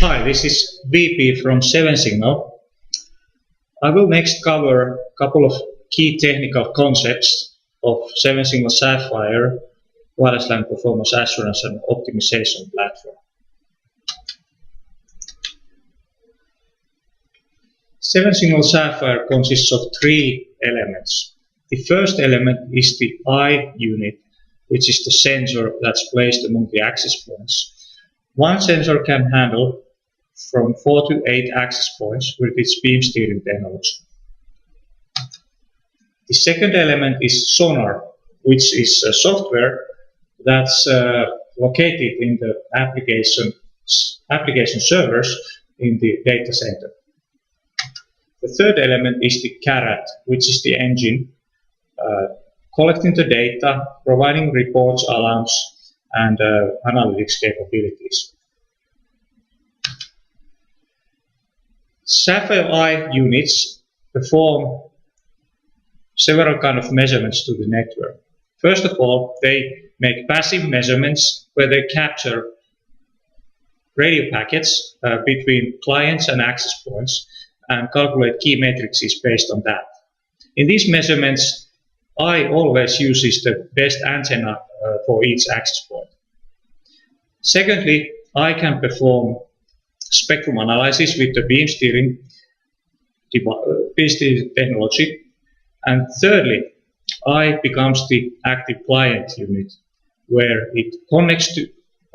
Hi, this is VP from 7signal. I will next cover a couple of key technical concepts of 7signal Sapphire wireless LAN performance assurance and optimization platform. 7signal Sapphire consists of three elements. The first element is the I unit, which is the sensor that's placed among the access points. One sensor can handle from 4 to 8 access points with its beam steering technology. The second element is sonar, which is a software that's located in the application servers in the data center. The third element is the carrot, which is the engine, collecting the data, providing reports, alarms, and analytics capabilities. Sapphire I units perform several kinds of measurements to the network. First of all, they make passive measurements where they capture radio packets between clients and access points and calculate key metrics based on that. In these measurements, I always uses the best antenna for each access point. Secondly, I can perform spectrum analysis with the beam steering technology. And thirdly, I becomes the active client unit, where it connects to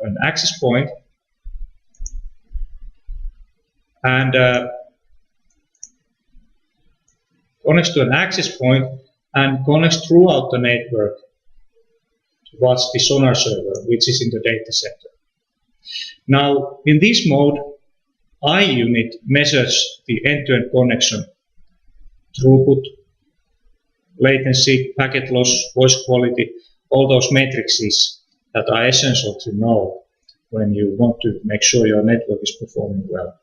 an access point and connects throughout the network towards the sonar server, which is in the data center. Now, in this mode, I unit measures the end-to-end connection, throughput, latency, packet loss, voice quality, all those metrics that are essential to know when you want to make sure your network is performing well.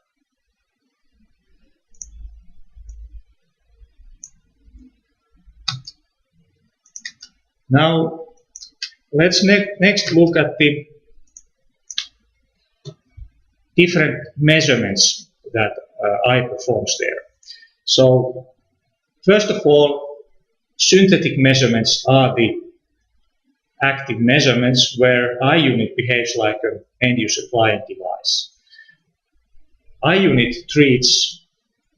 Now, let's next look at the different measurements that I performs there. So, first of all, synthetic measurements are the active measurements where I unit behaves like an end-user client device. I unit treats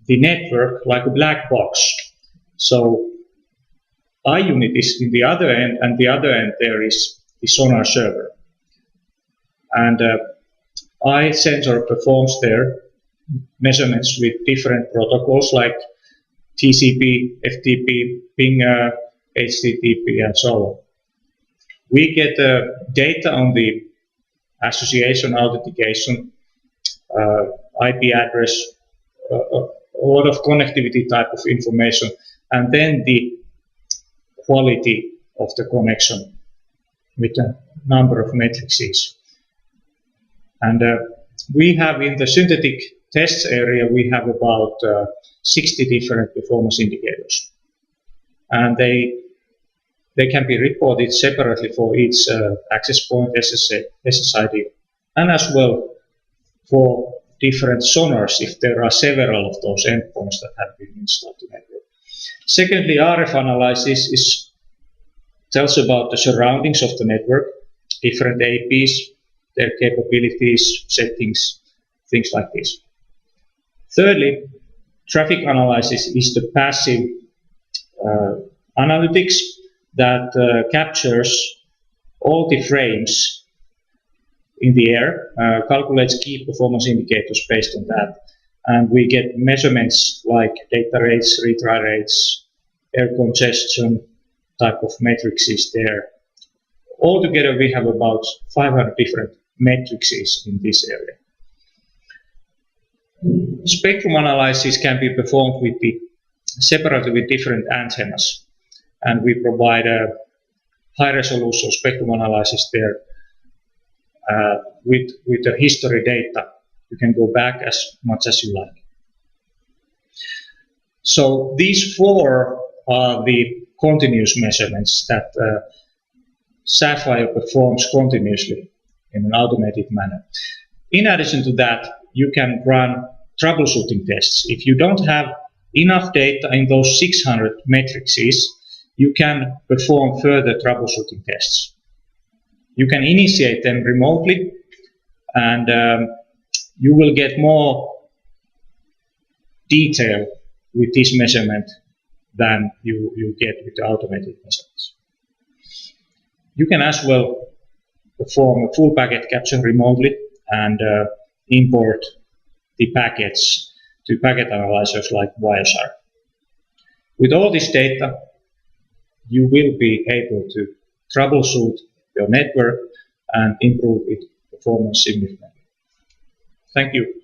the network like a black box. So, I unit is in the other end, and the other end there is the sonar server. And I sensor performs their measurements with different protocols like TCP, FTP, ping, HTTP, and so on. We get data on the association, authentication, IP address, a lot of connectivity type of information, and then the quality of the connection with a number of matrices. And we have in the synthetic tests area, we have about 60 different performance indicators. And they can be reported separately for each access point, SSID, and as well for different sonars if there are several of those endpoints that have been installed in the network. Secondly, RF analysis tells about the surroundings of the network, different APs, their capabilities, settings, things like this. Thirdly, traffic analysis is the passive analytics that captures all the frames in the air, calculates key performance indicators based on that. And we get measurements like data rates, retry rates, air congestion type of matrices there. Altogether, we have about 500 different matrices in this area. Spectrum analysis can be performed separately with different antennas, and we provide a high-resolution spectrum analysis there with the history data. You can go back as much as you like. So these four are the continuous measurements that Sapphire performs continuously in an automated manner. In addition to that, you can run troubleshooting tests. If you don't have enough data in those 600 matrices, you can perform further troubleshooting tests. You can initiate them remotely, and you will get more detail with this measurement than you get with the automated measurements. You can as well perform a full packet capture remotely and import the packets to packet analyzers like Wireshark. With all this data, you will be able to troubleshoot your network and improve its performance significantly. Thank you.